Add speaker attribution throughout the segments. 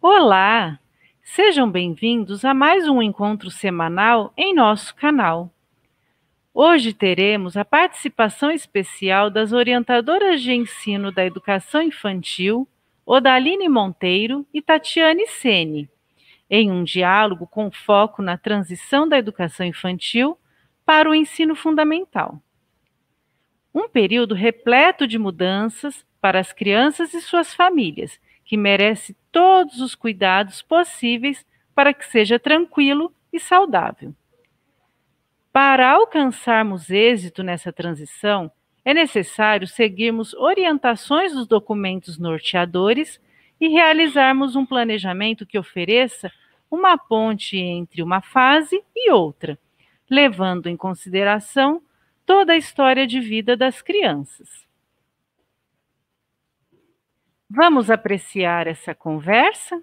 Speaker 1: Olá! Sejam bem-vindos a mais um encontro semanal em nosso canal. Hoje teremos a participação especial das orientadoras de ensino da educação infantil, Odaline Monteiro e Tatiane Sene, em um diálogo com foco na transição da educação infantil para o ensino fundamental. Um período repleto de mudanças para as crianças e suas famílias, que merece todos os cuidados possíveis para que seja tranquilo e saudável. Para alcançarmos êxito nessa transição, é necessário seguirmos orientações dos documentos norteadores e realizarmos um planejamento que ofereça uma ponte entre uma fase e outra, levando em consideração toda a história de vida das crianças. Vamos apreciar essa conversa?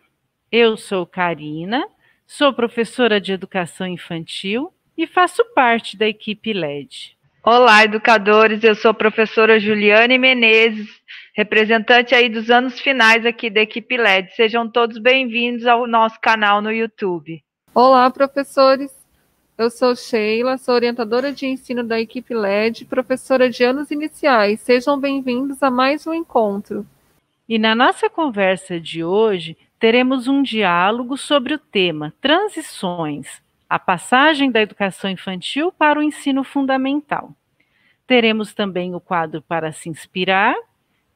Speaker 1: Eu sou Karina, sou professora de educação infantil e faço parte da equipe LED.
Speaker 2: Olá, educadores, eu sou a professora Juliane Menezes, representante aí dos anos finais aqui da equipe LED. Sejam todos bem-vindos ao nosso canal no YouTube.
Speaker 3: Olá, professores. Eu sou Sheila, sou orientadora de ensino da equipe LED, professora de anos iniciais. Sejam bem-vindos a mais um encontro.
Speaker 1: E na nossa conversa de hoje, teremos um diálogo sobre o tema Transições, a passagem da educação infantil para o ensino fundamental. Teremos também o quadro para se inspirar,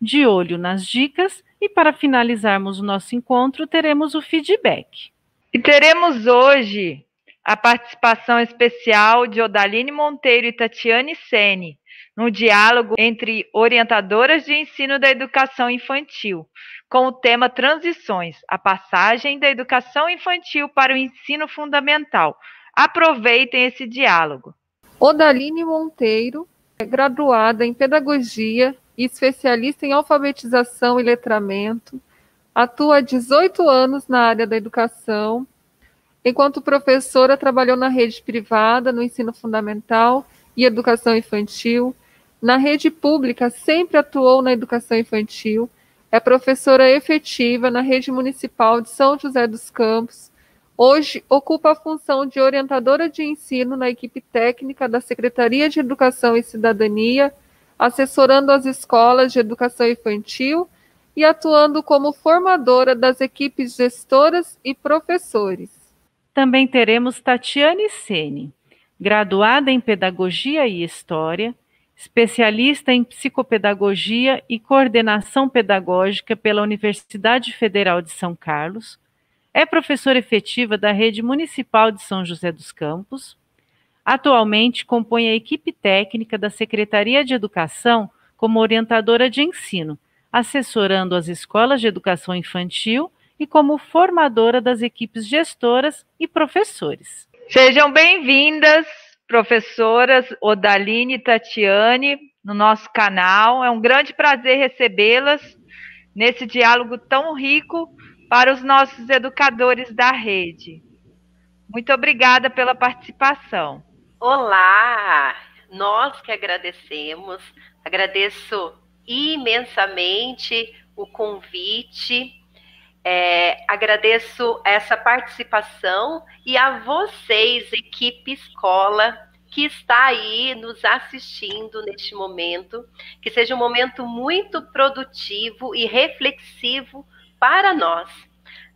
Speaker 1: de olho nas dicas e para finalizarmos o nosso encontro, teremos o feedback.
Speaker 2: E teremos hoje a participação especial de Odaline Monteiro e Tatiane Sene, no diálogo entre orientadoras de ensino da educação infantil, com o tema Transições, a passagem da educação infantil para o ensino fundamental. Aproveitem esse diálogo.
Speaker 3: Odaline Monteiro é graduada em Pedagogia e especialista em alfabetização e letramento. Atua há 18 anos na área da educação. Enquanto professora, trabalhou na rede privada, no ensino fundamental e educação infantil. Na rede pública, sempre atuou na educação infantil. É professora efetiva na rede municipal de São José dos Campos. Hoje, ocupa a função de orientadora de ensino na equipe técnica da Secretaria de Educação e Cidadania, assessorando as escolas de educação infantil e atuando como formadora das equipes gestoras e professores.
Speaker 1: Também teremos Tatiane Sene, graduada em Pedagogia e História, especialista em Psicopedagogia e Coordenação Pedagógica pela Universidade Federal de São Carlos, é professora efetiva da Rede Municipal de São José dos Campos, atualmente compõe a equipe técnica da Secretaria de Educação como orientadora de ensino, assessorando as escolas de educação infantil e como formadora das equipes gestoras e professores.
Speaker 2: Sejam bem-vindas, professoras Odaline e Tatiane, no nosso canal. É um grande prazer recebê-las nesse diálogo tão rico para os nossos educadores da rede. Muito obrigada pela participação.
Speaker 4: Olá! Nós que agradecemos, agradeço imensamente o convite. Agradeço essa participação e a vocês, equipe escola, que está aí nos assistindo neste momento, que seja um momento muito produtivo e reflexivo para nós,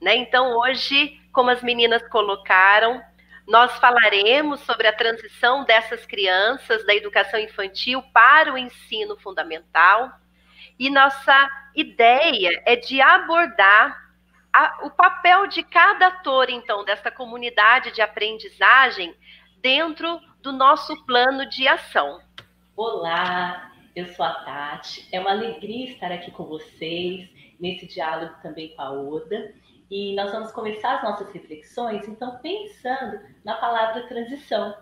Speaker 4: né? Então, hoje, como as meninas colocaram, nós falaremos sobre a transição dessas crianças da educação infantil para o ensino fundamental, e nossa ideia é de abordar o papel de cada ator, então, dessa comunidade de aprendizagem dentro do nosso plano de ação.
Speaker 5: Olá, eu sou a Tati. É uma alegria estar aqui com vocês, nesse diálogo também com a Oda. E nós vamos começar as nossas reflexões, então, pensando na palavra transição.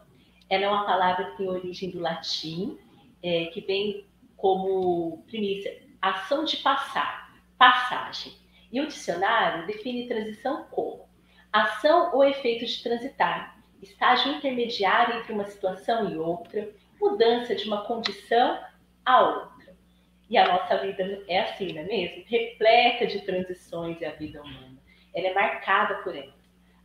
Speaker 5: Ela é uma palavra que tem origem do latim, que vem como primícia, ação de passar, passagem. E o dicionário define transição como ação ou efeito de transitar, estágio intermediário entre uma situação e outra, mudança de uma condição a outra. E a nossa vida é assim, não é mesmo? Repleta de transições é a vida humana. ela é marcada por ela.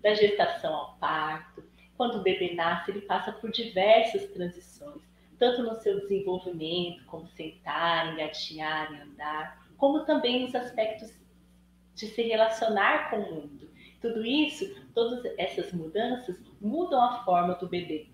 Speaker 5: Da gestação ao parto, quando o bebê nasce, ele passa por diversas transições, tanto no seu desenvolvimento, como sentar, engatinhar e andar, como também nos aspectos de se relacionar com o mundo. Tudo isso, todas essas mudanças mudam a forma do bebê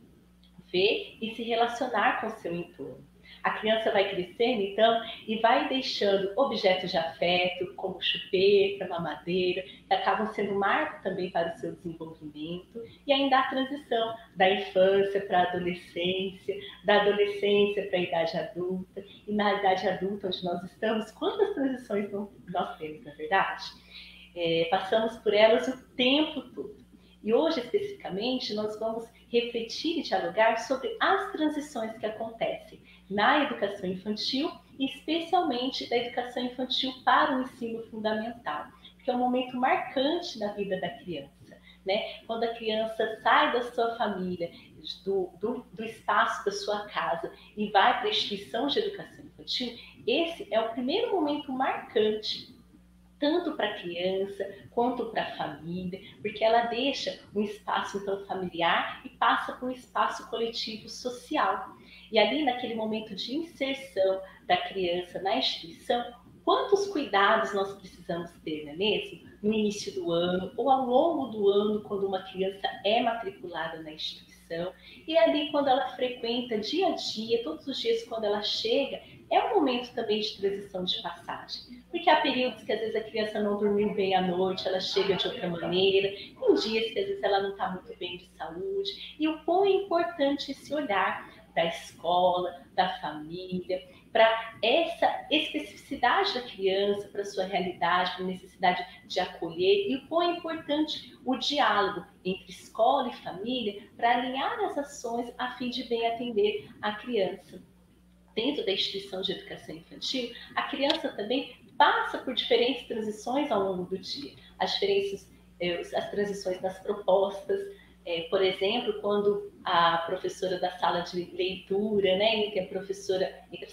Speaker 5: ver e se relacionar com o seu entorno. A criança vai crescendo, então, e vai deixando objetos de afeto, como chupeta, mamadeira, que acabam sendo marco também para o seu desenvolvimento, e ainda a transição da infância para a adolescência, da adolescência para a idade adulta, e na idade adulta, onde nós estamos, quantas transições nós temos, na verdade? Passamos por elas o tempo todo. E hoje, especificamente, nós vamos refletir e dialogar sobre as transições que acontecem na educação infantil, e especialmente da educação infantil para o ensino fundamental, que é um momento marcante na vida da criança, né? Quando a criança sai da sua família, do espaço da sua casa e vai para a instituição de educação infantil, esse é o primeiro momento marcante tanto para a criança quanto para a família, porque ela deixa um espaço então familiar e passa por um espaço coletivo social. E ali naquele momento de inserção da criança na instituição, quantos cuidados nós precisamos ter, não é mesmo? No início do ano ou ao longo do ano, quando uma criança é matriculada na instituição, e ali quando ela frequenta dia a dia, todos os dias quando ela chega, é um momento também de transição de passagem. Porque há períodos que às vezes a criança não dormiu bem à noite, ela chega de outra maneira, tem dias que às vezes ela não está muito bem de saúde, e o quão é importante esse olhar da escola, da família, para essa especificidade da criança, para a sua realidade, para a necessidade de acolher, e o quão é importante o diálogo entre escola e família para alinhar as ações a fim de bem atender a criança. Dentro da instituição de educação infantil, a criança também passa por diferentes transições ao longo do dia. As transições das propostas, por exemplo, quando a professora da sala de leitura, né, entre as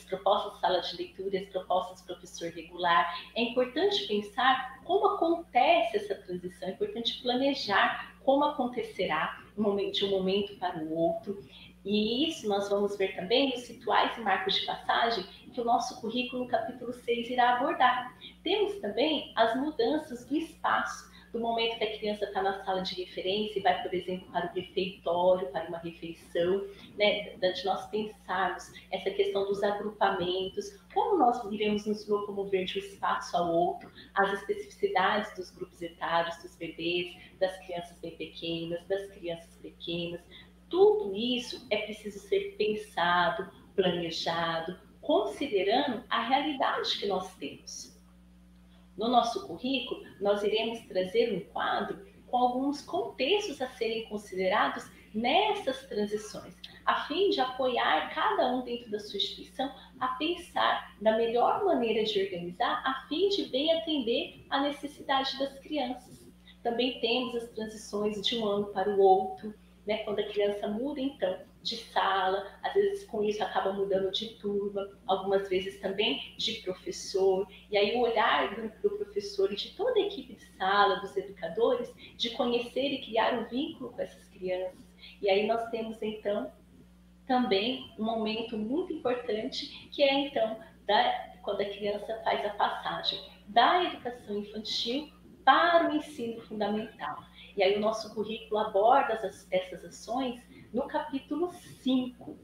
Speaker 5: propostas da sala de leitura e as propostas do professor regular, é importante pensar como acontece essa transição, é importante planejar como acontecerá de um momento para o outro. E isso nós vamos ver também nos rituais e marcos de passagem que o nosso currículo, no capítulo 6, irá abordar. Temos também as mudanças do espaço, do momento que a criança está na sala de referência e vai, por exemplo, para o refeitório, para uma refeição, né, de nós pensarmos essa questão dos agrupamentos, como nós iremos nos locomover de um espaço ao outro, as especificidades dos grupos etários, dos bebês, das crianças bem pequenas, das crianças pequenas. Tudo isso é preciso ser pensado, planejado, considerando a realidade que nós temos. No nosso currículo, nós iremos trazer um quadro com alguns contextos a serem considerados nessas transições, a fim de apoiar cada um dentro da sua instituição a pensar da melhor maneira de organizar, a fim de bem atender à necessidade das crianças. Também temos as transições de um ano para o outro, né, quando a criança muda, então, de sala, às vezes com isso acaba mudando de turma, algumas vezes também de professor, e aí o olhar do professor e de toda a equipe de sala, dos educadores, de conhecer e criar um vínculo com essas crianças. E aí nós temos, então, também um momento muito importante, que é, então, quando a criança faz a passagem da educação infantil para o ensino fundamental. E aí o nosso currículo aborda essas ações no capítulo 5.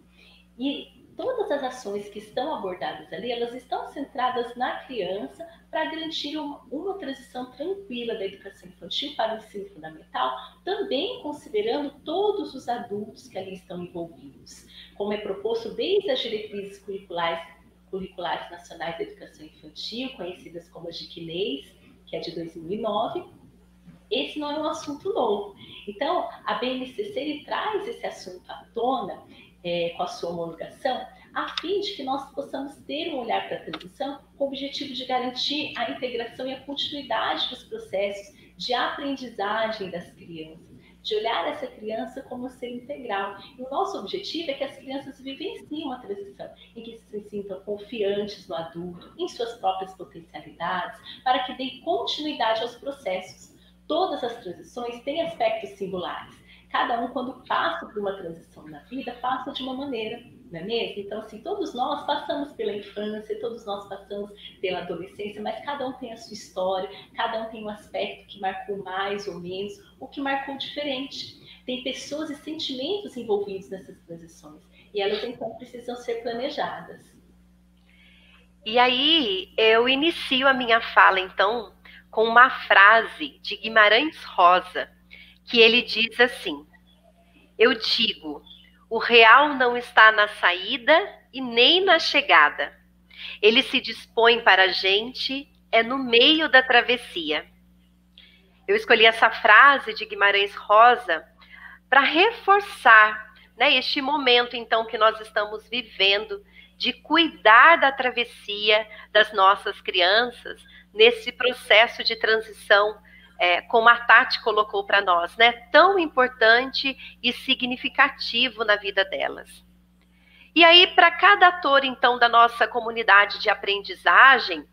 Speaker 5: E todas as ações que estão abordadas ali, elas estão centradas na criança para garantir uma transição tranquila da educação infantil para o ensino fundamental, também considerando todos os adultos que ali estão envolvidos, como é proposto desde as diretrizes curriculares nacionais da educação infantil, conhecidas como as DICNEIs, que é de 2009, esse não é um assunto novo. Então, a BNCC traz esse assunto à tona com a sua homologação, a fim de que nós possamos ter um olhar para a transição com o objetivo de garantir a integração e a continuidade dos processos de aprendizagem das crianças, de olhar essa criança como um ser integral. E o nosso objetivo é que as crianças vivenciem uma transição, em que se sintam confiantes no adulto, em suas próprias potencialidades, para que deem continuidade aos processos. todas as transições têm aspectos singulares. Cada um, quando passa por uma transição na vida, passa de uma maneira, não é mesmo? Então, assim, todos nós passamos pela infância, todos nós passamos pela adolescência, mas cada um tem a sua história, cada um tem um aspecto que marcou mais ou menos, ou que marcou diferente. Tem pessoas e sentimentos envolvidos nessas transições, e elas, então, precisam ser planejadas.
Speaker 4: E aí, eu inicio a minha fala, então, com uma frase de Guimarães Rosa, que ele diz assim: eu digo, o real não está na saída e nem na chegada. Ele se dispõe para a gente, é no meio da travessia. Eu escolhi essa frase de Guimarães Rosa para reforçar, né, este momento, então, que nós estamos vivendo, de cuidar da travessia das nossas crianças, nesse processo de transição, como a Tati colocou para nós, né? Tão importante e significativo na vida delas. E aí, para cada ator, então, da nossa comunidade de aprendizagem,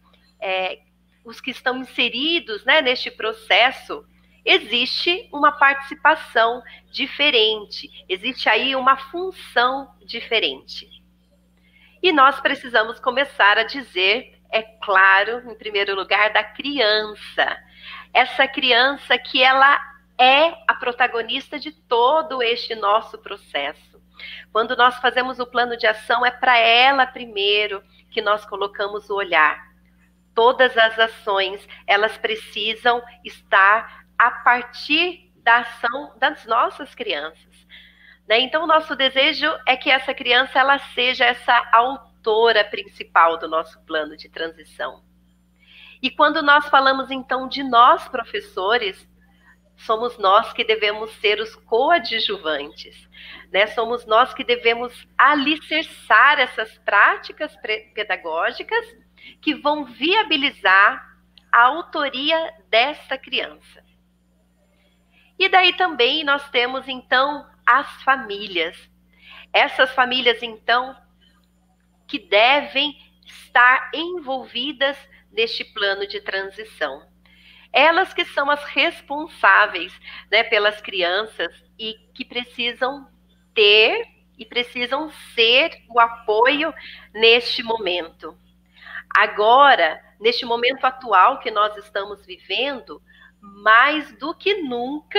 Speaker 4: os que estão inseridos, né, neste processo, existe uma participação diferente, existe aí uma função diferente. E nós precisamos começar a dizer, é claro, em primeiro lugar, da criança. Essa criança que ela é a protagonista de todo este nosso processo. Quando nós fazemos o plano de ação, é para ela primeiro que nós colocamos o olhar. Todas as ações, elas precisam estar a partir da ação das nossas crianças. Né? Então, o nosso desejo é que essa criança ela seja essa autora principal do nosso plano de transição. E quando nós falamos, então, de nós, professores, somos nós que devemos ser os coadjuvantes, né? Somos nós que devemos alicerçar essas práticas pedagógicas que vão viabilizar a autoria dessa criança. E daí também nós temos, então, as famílias. Essas famílias, então, que devem estar envolvidas neste plano de transição. Elas que são as responsáveis, né, pelas crianças e que precisam ter e precisam ser o apoio neste momento. Agora, neste momento atual que nós estamos vivendo, mais do que nunca,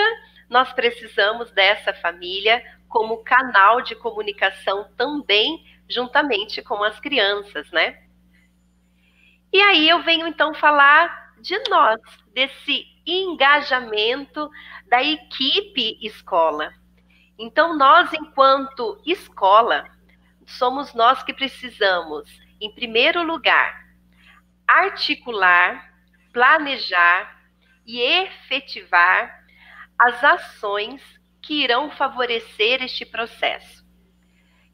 Speaker 4: nós precisamos dessa família como canal de comunicação também, juntamente com as crianças, né? E aí eu venho então falar de nós, desse engajamento da equipe escola. Então nós, enquanto escola, somos nós que precisamos, em primeiro lugar, articular, planejar e efetivar as ações que irão favorecer este processo.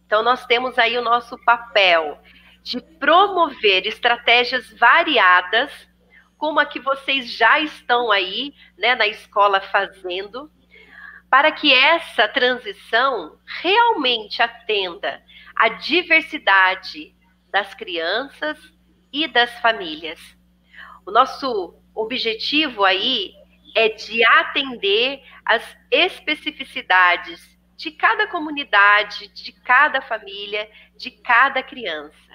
Speaker 4: Então nós temos aí o nosso papel de promover estratégias variadas, como a que vocês já estão aí, né, na escola fazendo, para que essa transição realmente atenda à diversidade das crianças e das famílias. O nosso objetivo aí é de atender às especificidades de cada comunidade, de cada família, de cada criança.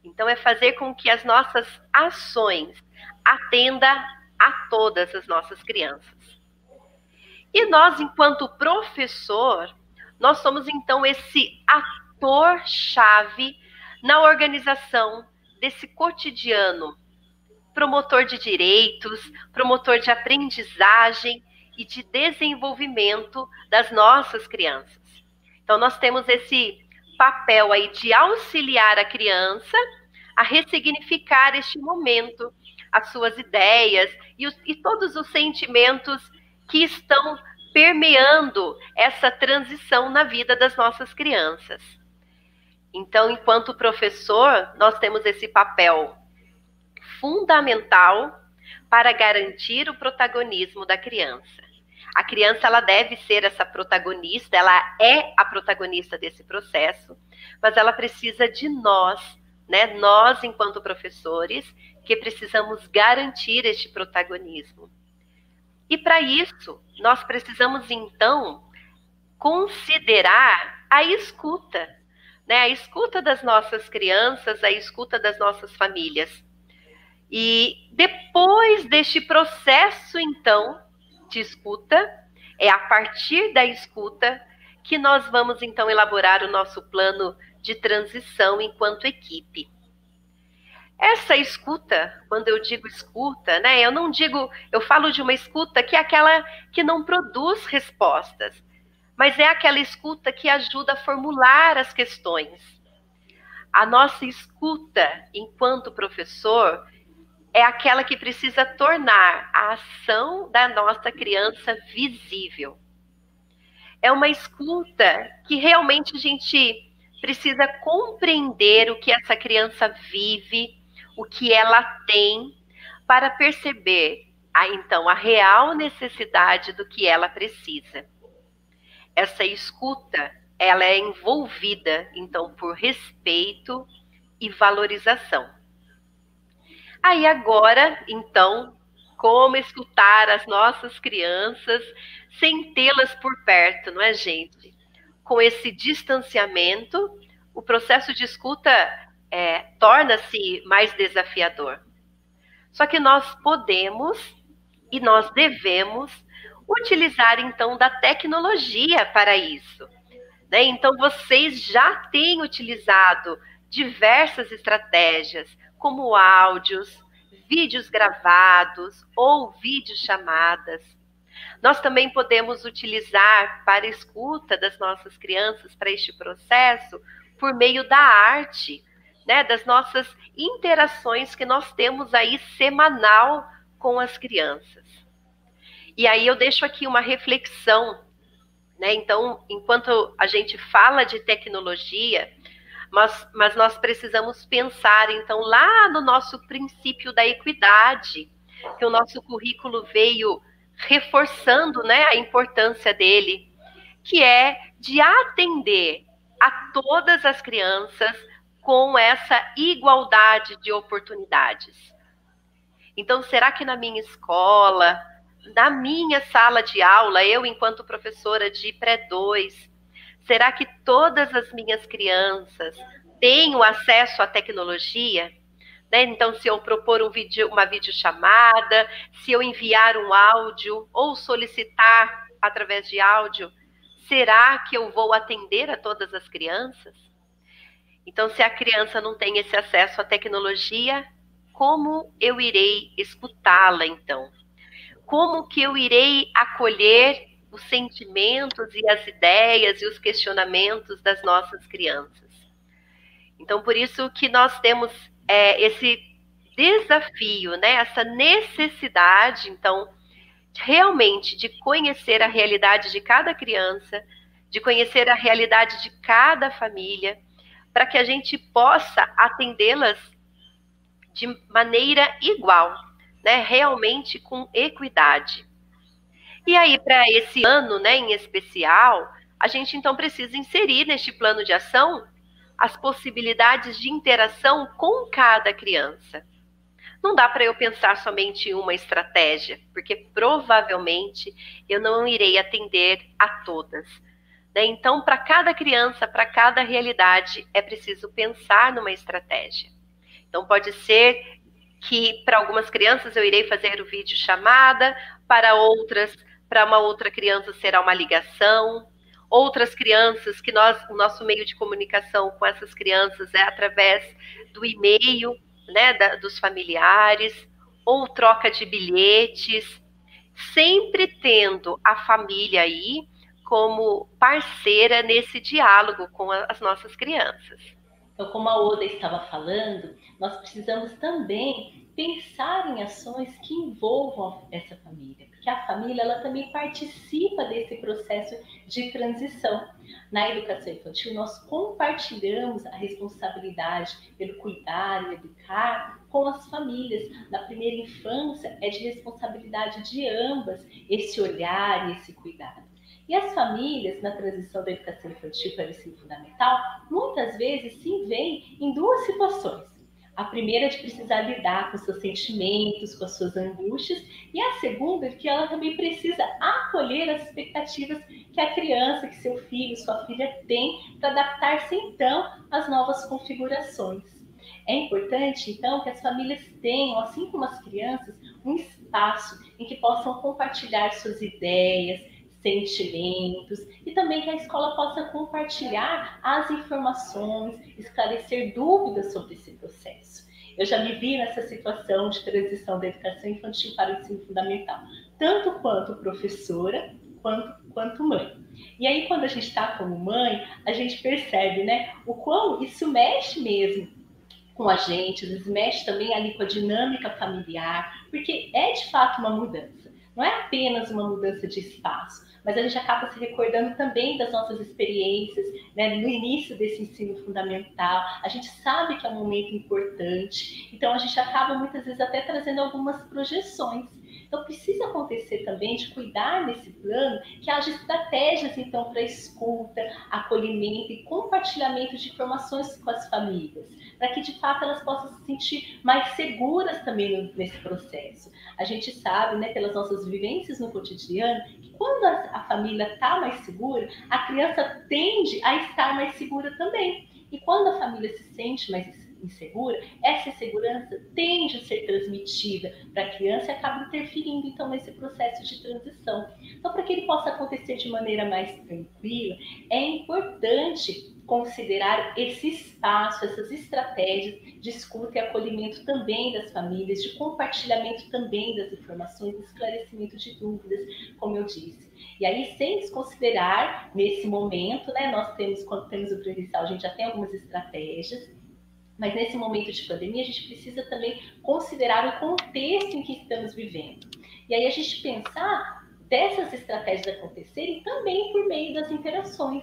Speaker 4: Então, é fazer com que as nossas ações atendam a todas as nossas crianças. E nós, enquanto professor, nós somos, então, esse ator-chave na organização desse cotidiano, promotor de direitos, promotor de aprendizagem e de desenvolvimento das nossas crianças. Então, nós temos esse papel aí de auxiliar a criança a ressignificar este momento, as suas ideias e todos os sentimentos que estão permeando essa transição na vida das nossas crianças. Então, enquanto professor, nós temos esse papel fundamental para garantir o protagonismo da criança. A criança ela deve ser essa protagonista, ela é a protagonista desse processo, mas ela precisa de nós, né? Nós, enquanto professores, que precisamos garantir este protagonismo. E para isso, nós precisamos, então, considerar a escuta, né? A escuta das nossas crianças, a escuta das nossas famílias. E depois deste processo, então, de escuta, é a partir da escuta que nós vamos, então, elaborar o nosso plano de transição enquanto equipe. Essa escuta, quando eu digo escuta, né, eu falo de uma escuta que é aquela que não produz respostas, mas é aquela escuta que ajuda a formular as questões. A nossa escuta, enquanto professor, é aquela que precisa tornar a ação da nossa criança visível. É uma escuta que realmente a gente precisa compreender o que essa criança vive, o que ela tem, para perceber, então, a real necessidade do que ela precisa. Essa escuta, ela é envolvida, então, por respeito e valorização. Aí agora, então, como escutar as nossas crianças sem tê-las por perto, não é, gente? Com esse distanciamento, o processo de escuta torna-se mais desafiador. Só que nós podemos e nós devemos utilizar, então, da tecnologia para isso, né? Então, vocês já têm utilizado diversas estratégias, como áudios, vídeos gravados ou videochamadas. Nós também podemos utilizar para a escuta das nossas crianças para este processo por meio da arte, né, das nossas interações que nós temos aí semanal com as crianças. E aí eu deixo aqui uma reflexão, né? Então, enquanto a gente fala de tecnologia, mas nós precisamos pensar, então, lá no nosso princípio da equidade, que o nosso currículo veio reforçando, né, a importância dele, que é de atender a todas as crianças com essa igualdade de oportunidades. Então, será que na minha escola, na minha sala de aula, eu enquanto professora de pré-2, será que todas as minhas crianças têm o acesso à tecnologia? Né? Então, se eu propor uma videochamada, se eu enviar um áudio ou solicitar através de áudio, será que eu vou atender a todas as crianças? Então, se a criança não tem esse acesso à tecnologia, como eu irei escutá-la, então? Como que eu irei acolher os sentimentos e as ideias e os questionamentos das nossas crianças? Então, por isso que nós temos esse desafio, né? Essa necessidade, então, realmente de conhecer a realidade de cada criança, de conhecer a realidade de cada família, para que a gente possa atendê-las de maneira igual, né? Realmente com equidade. E aí, para esse ano, né, em especial, a gente então precisa inserir neste plano de ação as possibilidades de interação com cada criança. Não dá para eu pensar somente em uma estratégia, porque provavelmente eu não irei atender a todas. Né? Então, para cada criança, para cada realidade, é preciso pensar numa estratégia. Então, pode ser que para algumas crianças eu irei fazer o vídeo chamada, para outras, para uma outra criança será uma ligação, outras crianças que o nosso meio de comunicação com essas crianças é através do e-mail, né, dos familiares, ou troca de bilhetes, sempre tendo a família aí como parceira nesse diálogo com as nossas crianças.
Speaker 5: Então, como a Oda estava falando, nós precisamos também pensar em ações que envolvam essa família, porque a família ela também participa desse processo de transição. Na educação infantil, nós compartilhamos a responsabilidade pelo cuidar e educar com as famílias. Na primeira infância, é de responsabilidade de ambas esse olhar e esse cuidado. E as famílias, na transição da educação infantil para o ensino fundamental, muitas vezes se veem em duas situações. A primeira é de precisar lidar com seus sentimentos, com as suas angústias, e a segunda é que ela também precisa acolher as expectativas que a criança, que seu filho, sua filha tem para adaptar-se então às novas configurações. É importante, então, que as famílias tenham, assim como as crianças, um espaço em que possam compartilhar suas ideias, sentimentos, e também que a escola possa compartilhar as informações, esclarecer dúvidas sobre esse processo. Eu já me vi nessa situação de transição da educação infantil para o ensino fundamental, tanto quanto professora, quanto mãe. E aí, quando a gente está como mãe, a gente percebe, né, o quão isso mexe mesmo com a gente, às vezes mexe também ali com a dinâmica familiar, porque é de fato uma mudança. Não é apenas uma mudança de espaço, mas a gente acaba se recordando também das nossas experiências, né, no início desse ensino fundamental. A gente sabe que é um momento importante, então a gente acaba muitas vezes até trazendo algumas projeções. Então precisa acontecer também de cuidar nesse plano que haja estratégias então para escuta, acolhimento e compartilhamento de informações com as famílias, para que de fato elas possam se sentir mais seguras também nesse processo. A gente sabe, né, pelas nossas vivências no cotidiano, que quando a família está mais segura, a criança tende a estar mais segura também. E quando a família se sente mais insegura, essa insegurança tende a ser transmitida para a criança e acaba interferindo então nesse processo de transição. Então, para que ele possa acontecer de maneira mais tranquila, é importante considerar esse espaço, essas estratégias de escuta e acolhimento também das famílias, de compartilhamento também das informações, de esclarecimento de dúvidas, como eu disse. E aí, sem desconsiderar, nesse momento, né, nós temos, quando temos o presencial, a gente já tem algumas estratégias, mas nesse momento de pandemia, a gente precisa também considerar o contexto em que estamos vivendo. E aí a gente pensar dessas estratégias acontecerem também por meio das interações.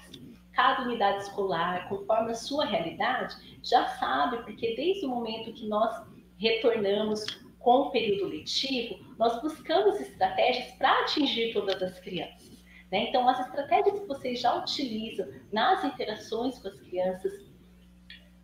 Speaker 5: Cada unidade escolar, conforme a sua realidade, já sabe, porque desde o momento que nós retornamos com o período letivo, nós buscamos estratégias para atingir todas as crianças, né? Então, as estratégias que vocês já utilizam nas interações com as crianças,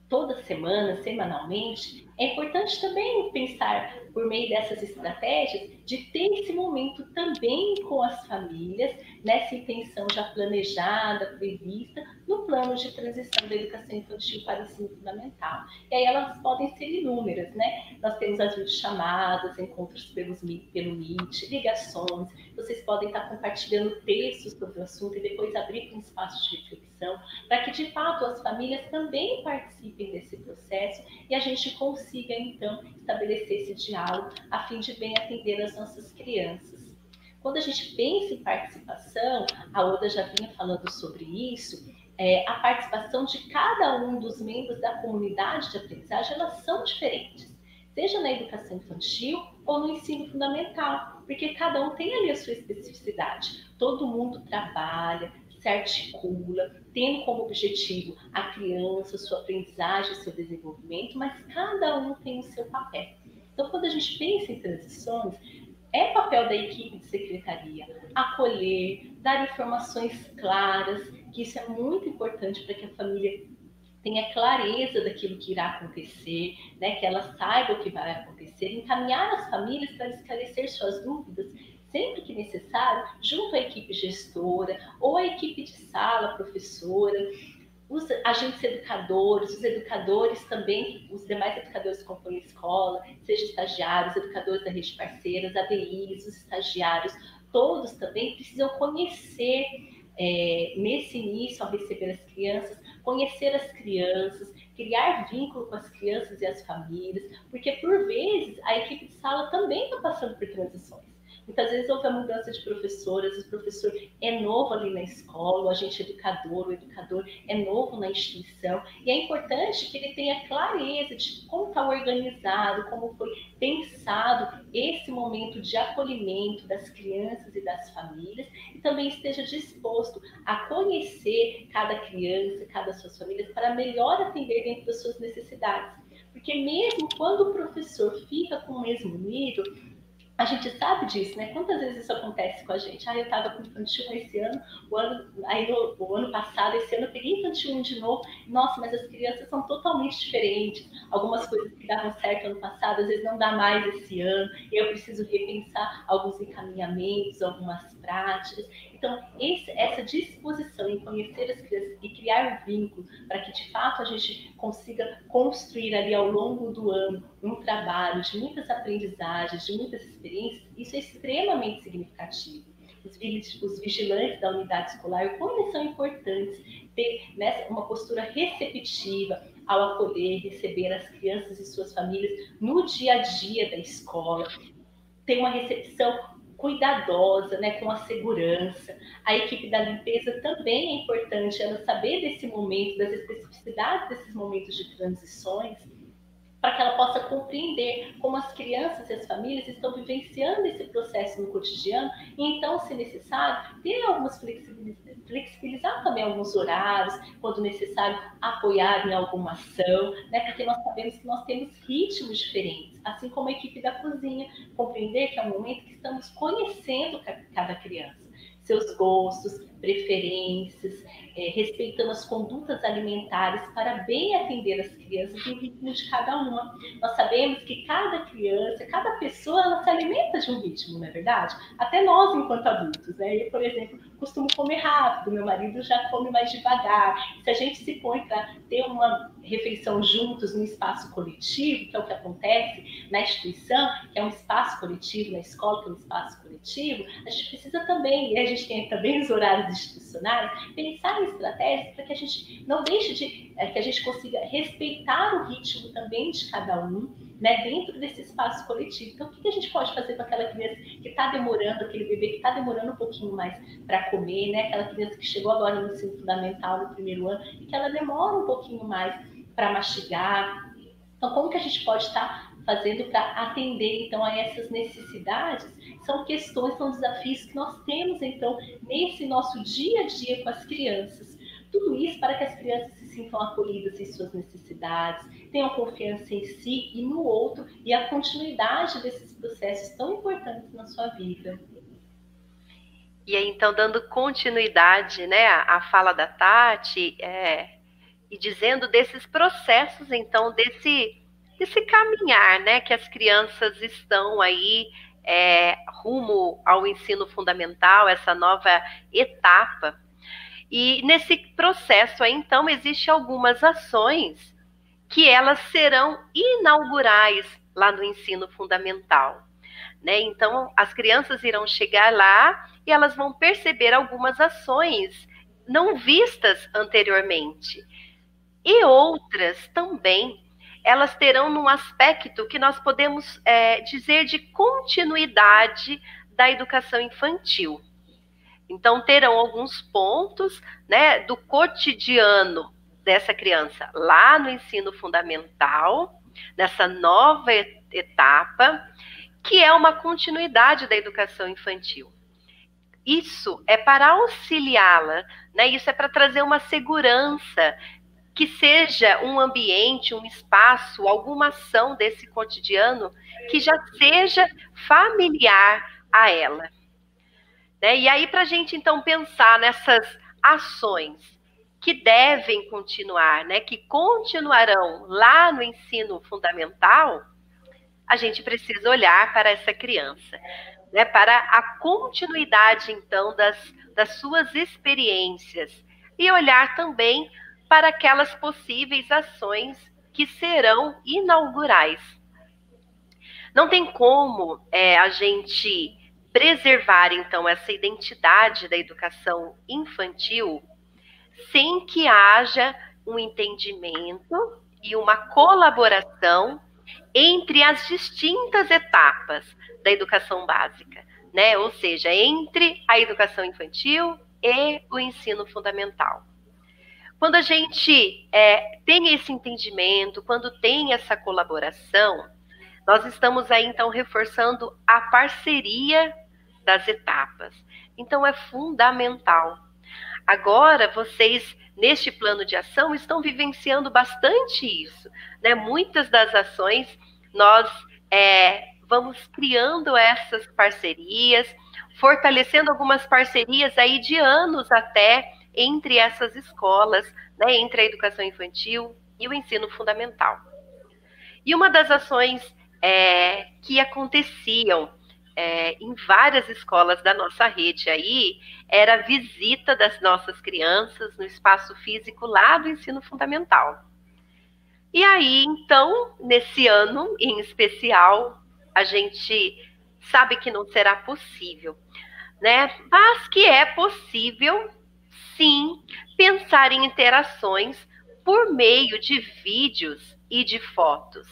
Speaker 5: toda semana, semanalmente, é importante também pensar, por meio dessas estratégias, de ter esse momento também com as famílias, nessa intenção já planejada, prevista, no plano de transição da educação infantil para o ensino fundamental. E aí elas podem ser inúmeras, né? Nós temos as videochamadas, encontros pelo Meet, ligações, vocês podem estar compartilhando textos sobre o assunto e depois abrir para um espaço de reflexão, para que de fato as famílias também participem desse processo e a gente consiga então estabelecer esse diálogo a fim de bem atender as nossas crianças. Quando a gente pensa em participação, a Oda já vinha falando sobre isso, a participação de cada um dos membros da comunidade de aprendizagem, elas são diferentes, seja na educação infantil ou no ensino fundamental, porque cada um tem ali a sua especificidade. Todo mundo trabalha, se articula, tendo como objetivo a criança, sua aprendizagem, seu desenvolvimento, mas cada um tem o seu papel. Então, quando a gente pensa em transições, é papel da equipe de secretaria acolher, dar informações claras, que isso é muito importante para que a família tenha clareza daquilo que irá acontecer, né, que ela saiba o que vai acontecer, encaminhar as famílias para esclarecer suas dúvidas, sempre que necessário, junto à equipe gestora ou à equipe de sala, professora, os agentes educadores, os educadores também, os demais educadores que compõem a escola, seja estagiários, educadores da rede parceiras, ABIs, os estagiários, todos também precisam conhecer, nesse início, ao receber as crianças, conhecer as crianças, criar vínculo com as crianças e as famílias, porque por vezes a equipe de sala também está passando por transições. Muitas vezes houve a mudança de professoras, o professor é novo ali na escola, o agente educador, o educador é novo na instituição, e é importante que ele tenha clareza de como está organizado, como foi pensado esse momento de acolhimento das crianças e das famílias, e também esteja disposto a conhecer cada criança, cada suas famílias, para melhor atender dentro das suas necessidades. Porque mesmo quando o professor fica com o mesmo nível, A gente sabe disso, né? Quantas vezes isso acontece com a gente? Eu estava com infantil esse ano, o ano passado, esse ano eu peguei infantil 1 de novo. Nossa, mas as crianças são totalmente diferentes. Algumas coisas que davam certo ano passado, às vezes não dá mais esse ano. Eu preciso repensar alguns encaminhamentos, algumas práticas. Então, essa disposição em conhecer as crianças e criar um vínculo para que, de fato, a gente consiga construir ali ao longo do ano um trabalho de muitas aprendizagens, de muitas experiências, isso é extremamente significativo. Os vigilantes da unidade escolar, como eles são importantes ter uma postura receptiva ao acolher, receber as crianças e suas famílias no dia a dia da escola, ter uma recepção cuidadosa, né, com a segurança. A equipe da limpeza também é importante, ela saber desse momento, das especificidades desses momentos de transições, para que ela possa compreender como as crianças e as famílias estão vivenciando esse processo no cotidiano e então, se necessário, ter algumas flexibilizar também alguns horários, quando necessário, apoiar em alguma ação, né? Porque nós sabemos que nós temos ritmos diferentes, assim como a equipe da cozinha, compreender que é um momento que estamos conhecendo cada criança, seus gostos, preferências, respeitando as condutas alimentares para bem atender as crianças no ritmo de cada uma. Nós sabemos que cada criança, cada pessoa, ela se alimenta de um ritmo, não é verdade? Até nós, enquanto adultos, né? Eu, por exemplo, costumo comer rápido, meu marido já come mais devagar. Se a gente se põe para ter uma refeição juntos no espaço coletivo, que é o que acontece na instituição, que é um espaço coletivo, na escola, que é um espaço coletivo, a gente precisa também, e a gente tem também os horários institucionais, pensar em estratégias para que a gente não deixe de, que a gente consiga respeitar o ritmo também de cada um, né, dentro desse espaço coletivo. Então, o que a gente pode fazer com aquela criança que está demorando, aquele bebê que está demorando um pouquinho mais para comer, né, aquela criança que chegou agora no ensino fundamental, no primeiro ano, e que ela demora um pouquinho mais para mastigar. Então, como que a gente pode estar fazendo para atender, então, a essas necessidades? São questões, são desafios que nós temos, então, nesse nosso dia a dia com as crianças. Tudo isso para que as crianças se sintam acolhidas em suas necessidades, tenham confiança em si e no outro, e a continuidade desses processos tão importantes na sua vida.
Speaker 4: E aí, então, dando continuidade, né, à fala da Tati, e dizendo desses processos, então, desse caminhar, né, que as crianças estão aí rumo ao ensino fundamental, essa nova etapa. E nesse processo aí, então, existem algumas ações que elas serão inaugurais lá no ensino fundamental, né? Então, as crianças irão chegar lá e elas vão perceber algumas ações não vistas anteriormente. E outras também, elas terão num aspecto que nós podemos dizer de continuidade da educação infantil. Então, terão alguns pontos, né, do cotidiano dessa criança lá no ensino fundamental, nessa nova etapa, que é uma continuidade da educação infantil. Isso é para auxiliá-la, né? Isso é para trazer uma segurança, que seja um ambiente, um espaço, alguma ação desse cotidiano que já seja familiar a ela. Né? E aí, para a gente, então, pensar nessas ações que devem continuar, né? Que continuarão lá no ensino fundamental, a gente precisa olhar para essa criança, né? Para a continuidade, então, das suas experiências e olhar também para aquelas possíveis ações que serão inaugurais. Não tem como a gente preservar, então, essa identidade da educação infantil sem que haja um entendimento e uma colaboração entre as distintas etapas da educação básica, né? Ou seja, entre a educação infantil e o ensino fundamental. Quando a gente tem esse entendimento, quando tem essa colaboração, nós estamos aí, então, reforçando a parceria das etapas. Então, é fundamental. Agora, vocês, neste plano de ação, estão vivenciando bastante isso, né? Muitas das ações nós vamos criando essas parcerias, fortalecendo algumas parcerias aí de anos até entre essas escolas, né, entre a educação infantil e o ensino fundamental. E uma das ações que aconteciam em várias escolas da nossa rede aí era a visita das nossas crianças no espaço físico lá do ensino fundamental. E aí, então, nesse ano em especial, a gente sabe que não será possível, né? Mas que é possível, sim, pensar em interações por meio de vídeos e de fotos.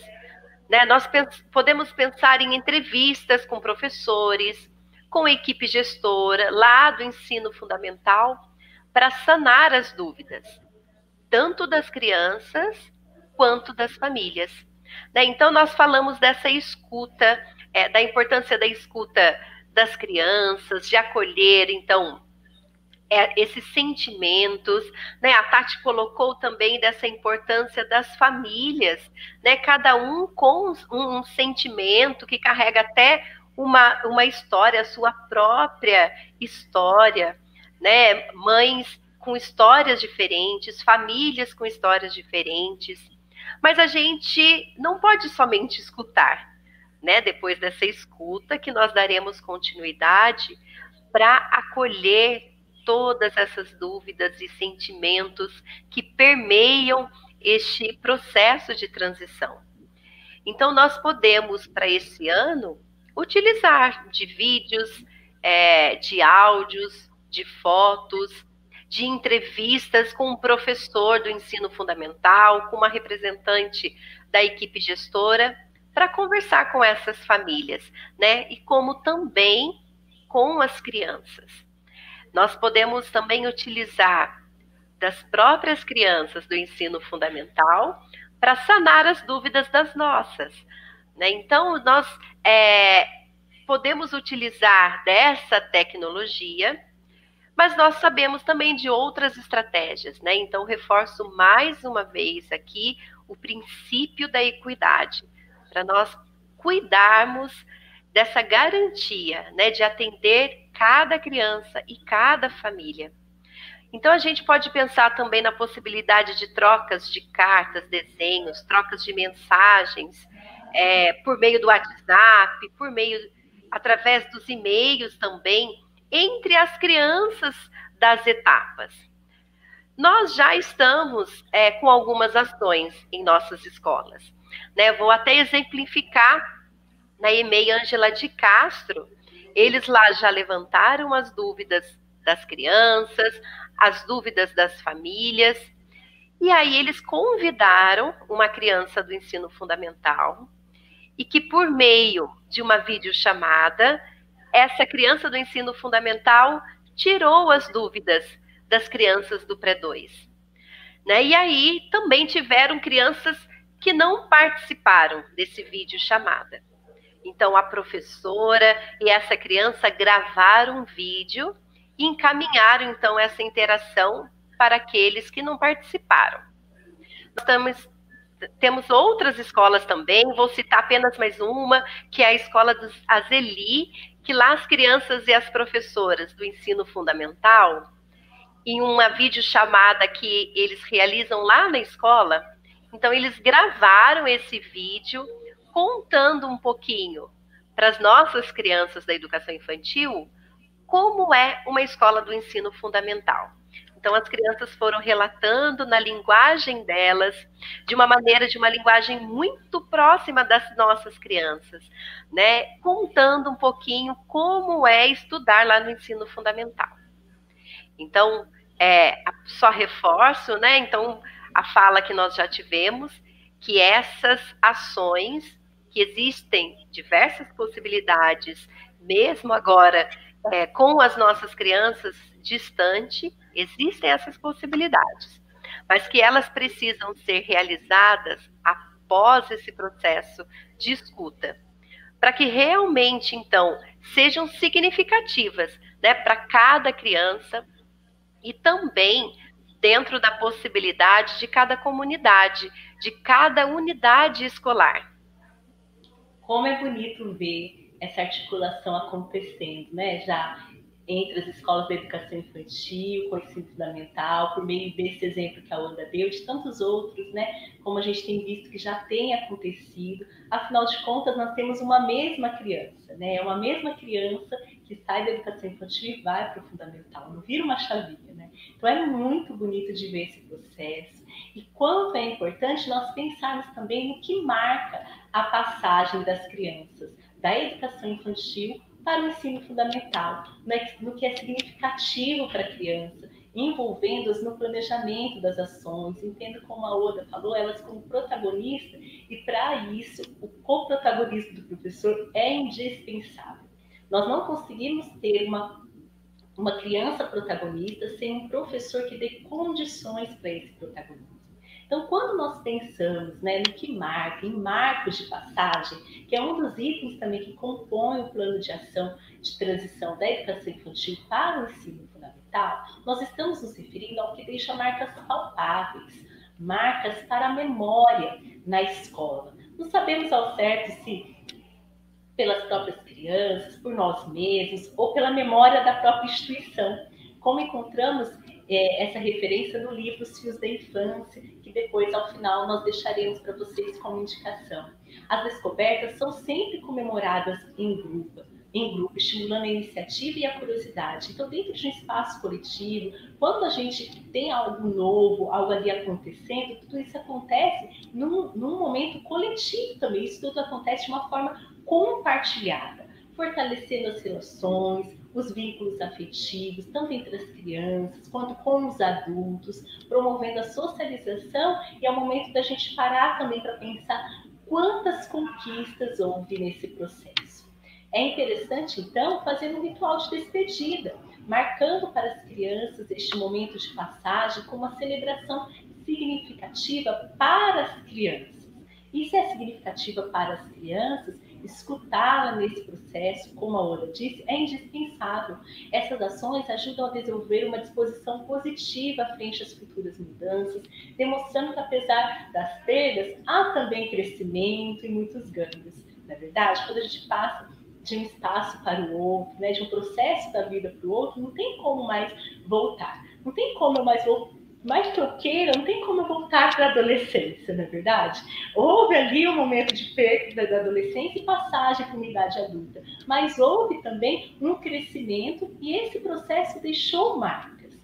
Speaker 4: Né? Nós podemos pensar em entrevistas com professores, com a equipe gestora lá do ensino fundamental, para sanar as dúvidas, tanto das crianças quanto das famílias. Né? Então, nós falamos dessa escuta, da importância da escuta das crianças, de acolher, então, esses sentimentos, né? A Tati colocou também dessa importância das famílias, né? Cada um com um sentimento que carrega até uma história, a sua própria história, né? Mães com histórias diferentes, famílias com histórias diferentes. Mas a gente não pode somente escutar, né? Depois dessa escuta que nós daremos continuidade para acolher todas essas dúvidas e sentimentos que permeiam este processo de transição. Então, nós podemos, para esse ano, utilizar de vídeos, de áudios, de fotos, de entrevistas com um professor do ensino fundamental, com uma representante da equipe gestora, para conversar com essas famílias, né? E como também com as crianças. Nós podemos também utilizar das próprias crianças do ensino fundamental para sanar as dúvidas das nossas, né? Então, nós podemos utilizar dessa tecnologia, mas nós sabemos também de outras estratégias, né? Então, reforço mais uma vez aqui o princípio da equidade, para nós cuidarmos dessa garantia, né, de atender cada criança e cada família. Então, a gente pode pensar também na possibilidade de trocas de cartas, desenhos, trocas de mensagens, por meio do WhatsApp, através dos e-mails também, entre as crianças das etapas. Nós já estamos com algumas ações em nossas escolas, né? Vou até exemplificar na EMEI Ângela de Castro. Eles lá já levantaram as dúvidas das crianças, as dúvidas das famílias, e aí eles convidaram uma criança do ensino fundamental, e que por meio de uma videochamada, essa criança do ensino fundamental tirou as dúvidas das crianças do pré-2. Né? E aí também tiveram crianças que não participaram desse videochamada. Então, a professora e essa criança gravaram um vídeo e encaminharam, então, essa interação para aqueles que não participaram. Nós temos outras escolas também, vou citar apenas mais uma, que é a escola dos Azeli, que lá as crianças e as professoras do ensino fundamental, em uma videochamada que eles realizam lá na escola, então, eles gravaram esse vídeo contando um pouquinho para as nossas crianças da educação infantil como é uma escola do ensino fundamental. Então, as crianças foram relatando na linguagem delas, de uma linguagem muito próxima das nossas crianças, né? Contando um pouquinho como é estudar lá no ensino fundamental. Então, só reforço, né? Então, a fala que nós já tivemos, que essas ações, que existem diversas possibilidades, mesmo agora com as nossas crianças distante, existem essas possibilidades, mas que elas precisam ser realizadas após esse processo de escuta, para que realmente, então, sejam significativas, né, para cada criança e também dentro da possibilidade de cada comunidade, de cada unidade escolar.
Speaker 5: Como é bonito ver essa articulação acontecendo, né? Já entre as escolas da educação infantil, com o ensino fundamental, por meio desse exemplo que a Oda deu, de tantos outros, né? Como a gente tem visto que já tem acontecido. Afinal de contas, nós temos uma mesma criança, né? É uma mesma criança que sai da educação infantil e vai para o fundamental, não vira uma chavinha, né? Então é muito bonito de ver esse processo. E quanto é importante nós pensarmos também no que marca a passagem das crianças da educação infantil para o ensino fundamental, no que é significativo para a criança, envolvendo-as no planejamento das ações, entendo como a Oda falou, elas como protagonista, e para isso o coprotagonismo do professor é indispensável. Nós não conseguimos ter uma criança protagonista sem um professor que dê condições para esse protagonismo. Então, quando nós pensamos, né, no que marca, em marcos de passagem, que é um dos itens também que compõe o plano de ação de transição da educação infantil para o ensino fundamental, nós estamos nos referindo ao que deixa marcas palpáveis, marcas para a memória na escola. Não sabemos ao certo se pelas próprias crianças, por nós mesmos, ou pela memória da própria instituição, como encontramos essa referência no livro Os Fios da Infância, que depois, ao final, nós deixaremos para vocês como indicação. As descobertas são sempre comemoradas em grupo, estimulando a iniciativa e a curiosidade. Então, dentro de um espaço coletivo, quando a gente tem algo novo, algo ali acontecendo, tudo isso acontece num momento coletivo também. Isso tudo acontece de uma forma compartilhada, fortalecendo as relações, os vínculos afetivos, tanto entre as crianças quanto com os adultos, promovendo a socialização, e é o momento da gente parar também para pensar quantas conquistas houve nesse processo. É interessante, então, fazer um ritual de despedida, marcando para as crianças este momento de passagem como uma celebração significativa para as crianças. E se é significativa para as crianças, escutá-la nesse processo, como a Oda disse, é indispensável. Essas ações ajudam a desenvolver uma disposição positiva frente às futuras mudanças, demonstrando que, apesar das perdas, há também crescimento e muitos ganhos. Na verdade, quando a gente passa de um espaço para o outro, né, de um processo da vida para o outro, não tem como mais voltar. Não tem como eu mais que eu queira, não tem como eu voltar para a adolescência, não é verdade? Houve ali um momento de perda da adolescência e passagem para uma idade adulta, mas houve também um crescimento e esse processo deixou marcas.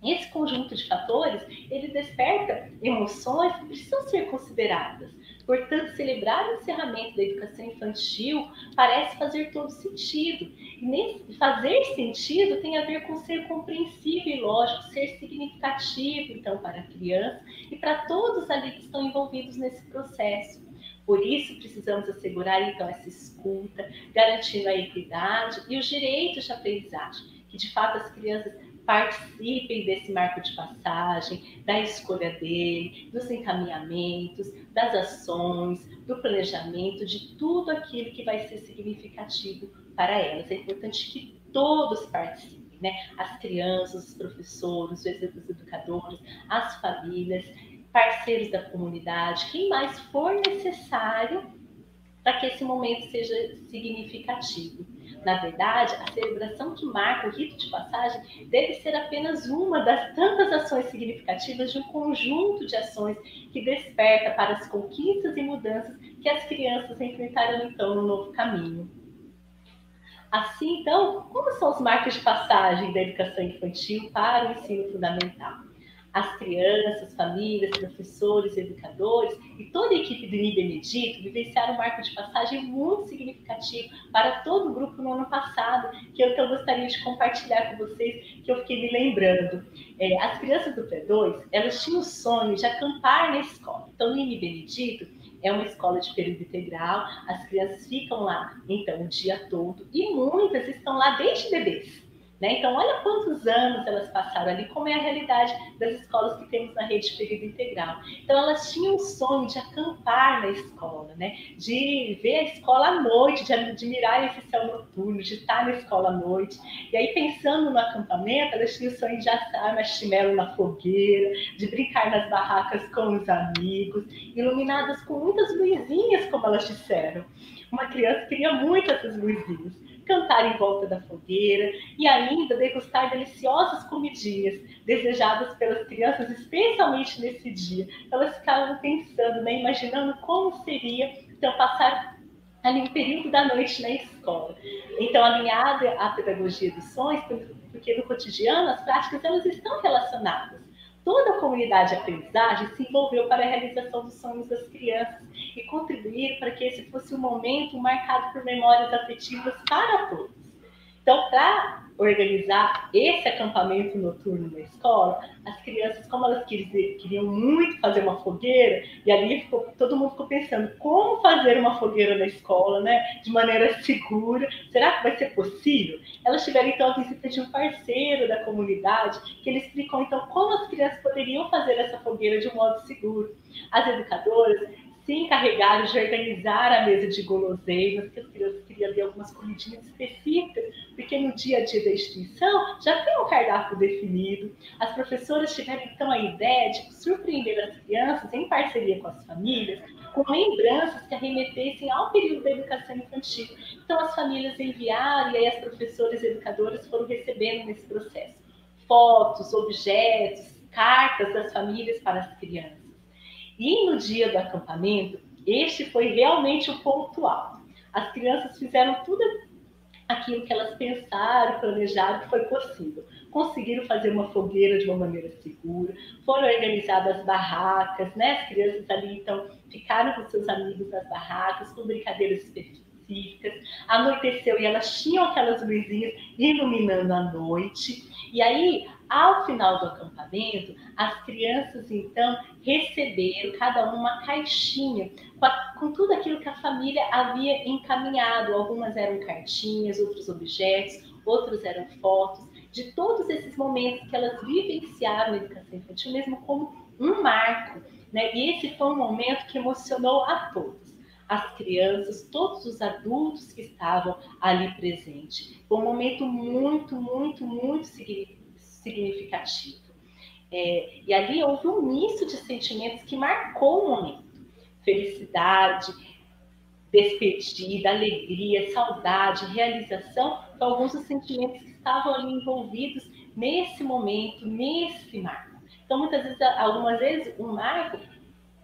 Speaker 5: Esse conjunto de fatores, ele desperta emoções que precisam ser consideradas. Portanto, celebrar o encerramento da educação infantil parece fazer todo sentido. E nesse fazer sentido tem a ver com ser compreensível e lógico, ser significativo, então, para a criança e para todos ali que estão envolvidos nesse processo. Por isso, precisamos assegurar, então, essa escuta, garantindo a equidade e os direitos de aprendizagem, que, de fato, as crianças participem desse marco de passagem, da escolha dele, dos encaminhamentos, das ações, do planejamento, de tudo aquilo que vai ser significativo para elas. É importante que todos participem, né? As crianças, os professores, os educadores, as famílias, parceiros da comunidade, quem mais for necessário para que esse momento seja significativo. Na verdade, a celebração que marca o rito de passagem deve ser apenas uma das tantas ações significativas de um conjunto de ações que desperta para as conquistas e mudanças que as crianças enfrentarão então no novo caminho. Assim, então, como são os marcos de passagem da educação infantil para o ensino fundamental? As crianças, famílias, professores, educadores e toda a equipe do NI Benedito vivenciaram um marco de passagem muito significativo para todo o grupo no ano passado, que eu gostaria de compartilhar com vocês, que eu fiquei me lembrando. As crianças do P2, elas tinham o sonho de acampar na escola. Então, o NI Benedito é uma escola de período integral, as crianças ficam lá, então, o dia todo, e muitas estão lá desde bebês. né? Então, olha quantos anos elas passaram ali, como é a realidade das escolas que temos na rede de período integral. Então, elas tinham o sonho de acampar na escola, né? De ver a escola à noite, de admirar esse céu noturno, de estar na escola à noite. E aí, pensando no acampamento, elas tinham o sonho de assar marshmallow na fogueira, de brincar nas barracas com os amigos, iluminadas com muitas luzinhas, como elas disseram. Uma criança queria muito essas luzinhas. Cantar em volta da fogueira e ainda degustar deliciosas comidinhas desejadas pelas crianças, especialmente nesse dia. Elas ficavam pensando, né, imaginando como seria então passar ali um período da noite na escola. Então, alinhada à pedagogia dos sonhos, porque no cotidiano as práticas elas estão relacionadas. Toda a comunidade de aprendizagem se envolveu para a realização dos sonhos das crianças e contribuir para que esse fosse um momento marcado por memórias afetivas para todos. Então, para organizar esse acampamento noturno na escola, as crianças, como elas queriam muito fazer uma fogueira, e ali todo mundo ficou pensando como fazer uma fogueira na escola, né, de maneira segura. Será que vai ser possível? Elas tiveram, então, a visita de um parceiro da comunidade, que ele explicou, então, como as crianças poderiam fazer essa fogueira de um modo seguro. As educadoras se encarregaram de organizar a mesa de guloseimas, que as crianças queriam ver algumas comidinhas específicas, porque no dia a dia da instituição já tem um cardápio definido. As professoras tiveram então a ideia de surpreender as crianças, em parceria com as famílias, com lembranças que arremetessem ao período da educação infantil. Então as famílias enviaram e aí as professoras e educadoras foram recebendo nesse processo fotos, objetos, cartas das famílias para as crianças. E no dia do acampamento, este foi realmente o ponto alto. As crianças fizeram tudo aquilo que elas pensaram, planejaram que foi possível. Conseguiram fazer uma fogueira de uma maneira segura, foram organizadas barracas, né? As crianças ali, então, ficaram com seus amigos nas barracas, com brincadeiras específicas. Anoiteceu e elas tinham aquelas luzinhas iluminando a noite. E aí, ao final do acampamento, as crianças, então, receberam cada uma caixinha com tudo aquilo que a família havia encaminhado. Algumas eram cartinhas, outros objetos, outros eram fotos, de todos esses momentos que elas vivenciaram na educação infantil, mesmo como um marco, né? E esse foi um momento que emocionou a todos. As crianças, todos os adultos que estavam ali presentes. Foi um momento muito, muito, muito significativo. E ali houve um misto de sentimentos que marcou o momento. Felicidade, despedida, alegria, saudade, realização, são alguns dos sentimentos que estavam ali envolvidos nesse momento, nesse marco. Então, muitas vezes, algumas vezes, um marco